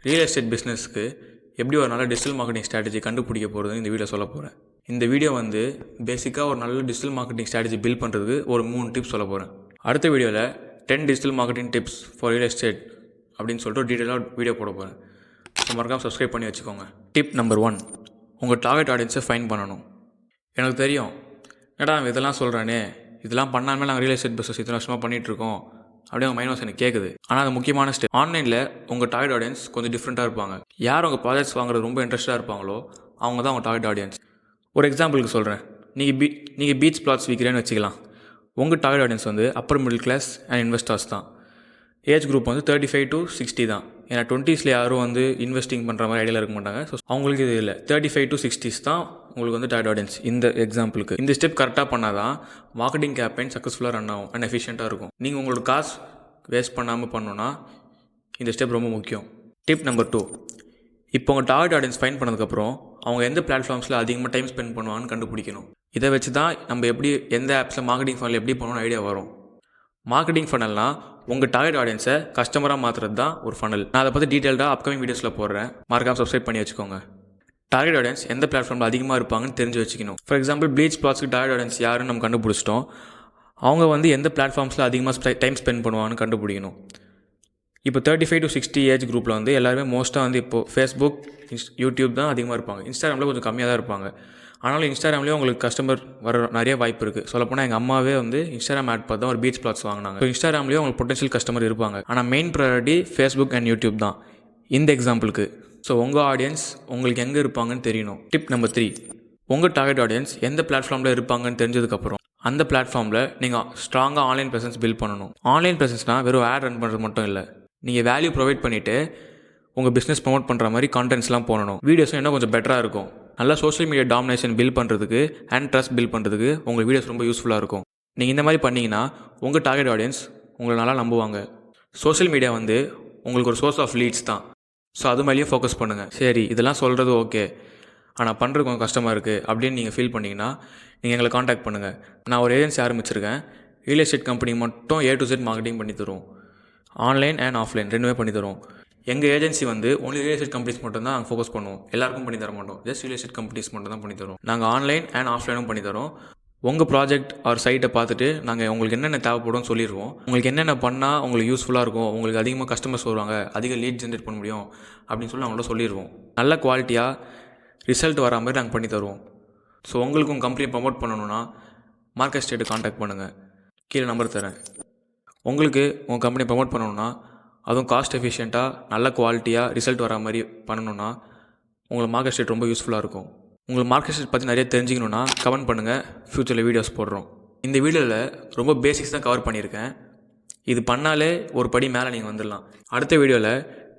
Real estate பிஸ்னஸ்க்கு எப்படி ஒரு நல்ல டிஜிட்டல் மார்க்கெட்டிங் ஸ்ட்ராட்டஜி கண்டுபிடிக்க போகிறதுன்னு இந்த வீடியோ சொல்ல போகிறேன். இந்த வீடியோ வந்து பேசிக்காக ஒரு நல்ல டிஜிட்டல் மார்க்கெட்டிங் ஸ்ட்ராட்டஜி பில்ட் பண்ணுறதுக்கு ஒரு 3 டிப்ஸ் சொல்ல போகிறேன். அடுத்த வீடியோவில் 10 digital marketing tips for real estate அப்படின்னு சொல்லிட்டு ஒரு டீட்டெயிலாக வீடியோ போட போகிறேன். மறக்காமல் சப்ஸ்கிரைப் பண்ணி வச்சுக்கோங்க. டிப் நம்பர் 1, உங்கள் டார்கெட் ஆடியன்ஸை ஃபைண்ட் பண்ணணும். எனக்கு தெரியும் ஏடா இதெல்லாம் சொல்கிறானே, இதெல்லாம் பண்ணாமல் நாங்கள் ரியல் எஸ்டேட் பிஸ்னஸ் இத்தனை வருஷமாக பண்ணிகிட்ருக்கோம் அப்படியே உங்கள் மைண்ட் வாஷ் எனக்கு கேட்குது. ஆனால் அது முக்கியமான ஸ்டெப். ஆன்லைனில் உங்கள் டார்கெட் ஆடியன்ஸ் கொஞ்சம் டிஃப்ரெண்ட்டாக இருப்பாங்க. யார் உங்கள் ப்ராஜெக்ட்ஸ் வாங்குறது ரொம்ப இன்ட்ரெஸ்ட்டாக இருப்பாங்களோ அவங்க தான் உங்கள் டார்கெட் ஆடியன்ஸ். ஒரு எக்ஸாம்பிளுக்கு சொல்கிறேன். நீங்கள் பீச் பிளாட்ஸ் விற்கிறேன்னு வச்சுக்கலாம். உங்கள் டார்கெட் ஆடியன்ஸ் வந்து upper middle class and investors தான். ஏஜ் குரூப் வந்து 35 to 60 தான். ஏன்னா 20s யாரும் வந்து இன்வெஸ்டிங் பண்ணுற மாதிரி ஐடியாவில் இருக்க மாட்டாங்க. ஸோ அவங்களுக்கு இது இல்லை. 35 to 60s தான் உங்களுக்கு வந்து டார்கெட் ஆடியன்ஸ். இந்த எக்ஸாம்பிளுக்கு இந்த ஸ்டெப் கரெக்டாக பண்ணால் தான் மார்க்கெட்டிங் கேம்பெயின் சக்ஸஸ்ஃபுல்லாக ரன் ஆகும் அண்ட் எஃபிஷியண்ட்டாக இருக்கும். நீங்கள் உங்களோட காசு வேஸ்ட் பண்ணாமல் பண்ணணுன்னா இந்த ஸ்டெப் ரொம்ப முக்கியம். டிப் நம்பர் 2, இப்போ உங்கள் டார்கெட் ஆடியன்ஸ் ஃபைண்ட் பண்ணதுக்கப்புறம் அவங்க எந்த பிளாட்ஃபார்ம்ஸில் அதிகமாக டைம் ஸ்பெண்ட் பண்ணுவாங்கன்னு கண்டுபிடிக்கணும். இதை வச்சு தான் நம்ம எப்படி எந்த ஆப்ஸில் மார்க்கெட்டிங் ஃபனல் எப்படி பண்ணணும்னு ஐடியா வரும். மார்க்கெட்டிங் ஃபனல்னால் உங்கள் டார்கெட் ஆடியன்ஸை கஸ்டமராக மாற்றுறது தான் ஒரு ஃபனல். நான் அதை பற்றி டீட்டெயில்டாக அப்கமிங் வீடியோஸில் போடுறேன். மறக்காமல் சப்ஸ்கிரைப் பண்ணி வச்சுக்கோங்க. டார்கெட் ஆடியன்ஸ் எந்த பிளாட்ஃபார்மில் அதிகமாக இருப்பாங்கன்னு தெரிஞ்சு வச்சுக்கணும். ஃபார் எக்ஸாம்பிள் பீச் பிளாட்ஸ்க்கு டார்கெட் ஆடியன்ஸ் யாருன்னு நம்ம கண்டுபிடிச்சிட்டோம். அவங்க வந்து எந்த பிளாட்ஃபார்ம்ஸில் அதிகமாக டைம் ஸ்பெண்ட் பண்ணுவாங்கன்னு கண்டுபிடிக்கணும். இப்போ 35 to 60 ஏஜ் குரூப்பில் வந்து எல்லாருமே மோஸ்ட்டாக வந்து இப்போது ஃபேஸ்புக், யூடியூப் தான் அதிகமாக இருப்பாங்க. இன்ஸ்டாகிராமில் கொஞ்சம் கம்மியாக தான் இருப்பாங்க. ஆனாலும் இன்ஸ்டாகிராம்லேயே உங்களுக்கு கஸ்டமர் வர நிறைய வாய்ப்பு இருக்குது. சொல்லப்போனால் எங்கள் அம்மாவே வந்து இன்ஸ்டாகிராம் ஆட் பார்த்து தான் ஒரு பீச் பிளாட்ஸ் வாங்கினாங்க. ஸோ இன்ஸ்டாகிராம்லேயே உங்களுக்கு பொட்டன்ஷியல் கஸ்டமர் இருப்பாங்க. ஆனால் main priority Facebook and YouTube தான் இந்த எக்ஸாம்பிளுக்கு. ஸோ உங்கள் ஆடியன்ஸ் உங்களுக்கு எங்கே இருப்பாங்கன்னு தெரியணும். டிப் நம்பர் 3, உங்கள் டார்கெட் ஆடியன்ஸ் எந்த பிளாட்ஃபார்மில் இருப்பாங்கன்னு தெரிஞ்சதுக்கப்புறம் அந்த பிளாட்ஃபார்மில் நீங்கள் ஸ்ட்ராங்காக ஆன்லைன் ப்ரெசன்ஸ் பில்ட் பண்ணணும். ஆன்லைன் ப்ரெசன்ஸ்னால் வெறும் ஆட் ரன் பண்ணுறது மட்டும் இல்லை. நீங்கள் வேல்யூ ப்ரொவைட் பண்ணிவிட்டு உங்கள் பிஸ்னஸ் ப்ரொமோட் பண்ணுற மாதிரி கான்டென்ட்ஸ்லாம் போடணும். வீடியோஸும் இன்னும் கொஞ்சம் பெட்டராக இருக்கும். நல்லா சோஷியல் மீடியா டாமினேஷன் பில்ட் பண்ணுறதுக்கு அண்ட் ட்ரஸ்ட் பில்ட் பண்ணுறதுக்கு உங்கள் வீடியோஸ் ரொம்ப யூஸ்ஃபுல்லாக இருக்கும். நீங்கள் இந்த மாதிரி பண்ணிங்கன்னா உங்கள் டார்கெட் ஆடியன்ஸ் உங்களை நல்லா நம்புவாங்க. சோஷியல் மீடியா வந்து உங்களுக்கு ஒரு சோர்ஸ் ஆஃப் லீட்ஸ் தான். ஸோ அது மேலேயும் ஃபோக்கஸ் பண்ணுங்கள். சரி இதெல்லாம் சொல்கிறது ஓகே, ஆனால் பண்ணுறது கொஞ்சம் கஷ்டமாக இருக்குது அப்படின்னு நீங்கள் ஃபீல் பண்ணிங்கன்னா நீங்கள் எங்களை காண்டாக்ட் பண்ணுங்கள். நான் ஒரு ஏஜென்சி ஆரம்பிச்சிருக்கேன். ரியல் எஸ்டேட் கம்பெனி மட்டும் A to Z மார்க்கெட்டிங் பண்ணி தரும். ஆன்லைன் அண்ட் ஆஃப்லைன் ரெண்டுமே பண்ணி தரும். எங்கள் ஏஜென்சி வந்து ஒன்லி ரியல் எஸ்டேட் கம்பெனிஸ் மட்டும் தான் நாங்கள் ஃபோக்கஸ் பண்ணுவோம். எல்லாருக்கும் பண்ணி தர மாட்டோம். ஜஸ்ட் ரியல் எஸ்டேட் கம்பெனிஸ் மட்டும் தான் பண்ணி தரோம். நாங்கள் ஆன்லைன் அண்ட் ஆஃப்லைனும் பண்ணி தரோம். உங்கள் ப்ராஜெக்ட் ஆர் சைட்டை பார்த்துட்டு நாங்கள் உங்களுக்கு என்னென்ன தேவைப்படும் சொல்லிடுவோம். உங்களுக்கு என்னென்ன பண்ணால் உங்களுக்கு யூஸ்ஃபுல்லாக இருக்கும், உங்களுக்கு அதிகமாக கஸ்டமர்ஸ் வருவாங்க, அதிக லீட் ஜென்ரேட் பண்ண முடியும் அப்படின்னு சொல்லி அவங்கள்ட்ட சொல்லிடுவோம். நல்ல குவாலிட்டியாக ரிசல்ட் வரா மாதிரி நாங்கள் பண்ணி தருவோம். ஸோ உங்களுக்கு உங்கள் கம்பெனியை ப்ரமோட் பண்ணணுன்னா மார்க்கெட் ஸ்டேட்டை காண்டாக்ட் பண்ணுங்கள். கீழே நம்பர் தரேன். உங்களுக்கு உங்கள் கம்பெனியை ப்ரமோட் பண்ணணுன்னா அதுவும் காஸ்ட் எஃபிஷியண்ட்டாக நல்ல குவாலிட்டியாக ரிசல்ட் வரா மாதிரி பண்ணணுன்னா உங்களுக்கு மார்க்கெட் ஸ்டேட் ரொம்ப யூஸ்ஃபுல்லாக இருக்கும். உங்களுக்கு மார்க்கெட் ஸ்டேட் பற்றி நிறைய தெரிஞ்சுக்கணுன்னா கமெண்ட் பண்ணுங்கள். ஃப்யூச்சரில் வீடியோஸ் போடுறோம். இந்த வீடியோவில் ரொம்ப பேசிக்ஸ் தான் கவர் பண்ணியிருக்கேன். இது பண்ணாலே ஒரு படி மேலே நீங்கள் வந்துடலாம். அடுத்த வீடியோவில்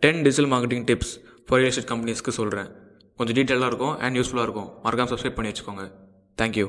10 digital marketing tips for real estate கம்பெனிஸ்க்கு சொல்கிறேன். கொஞ்சம் டீட்டெயிலாக இருக்கும் அண்ட் யூஸ்ஃபுல்லாக இருக்கும். மறக்காமல் சப்ஸ்கிரைப் பண்ணி வச்சுக்கோங்க. தேங்க்யூ.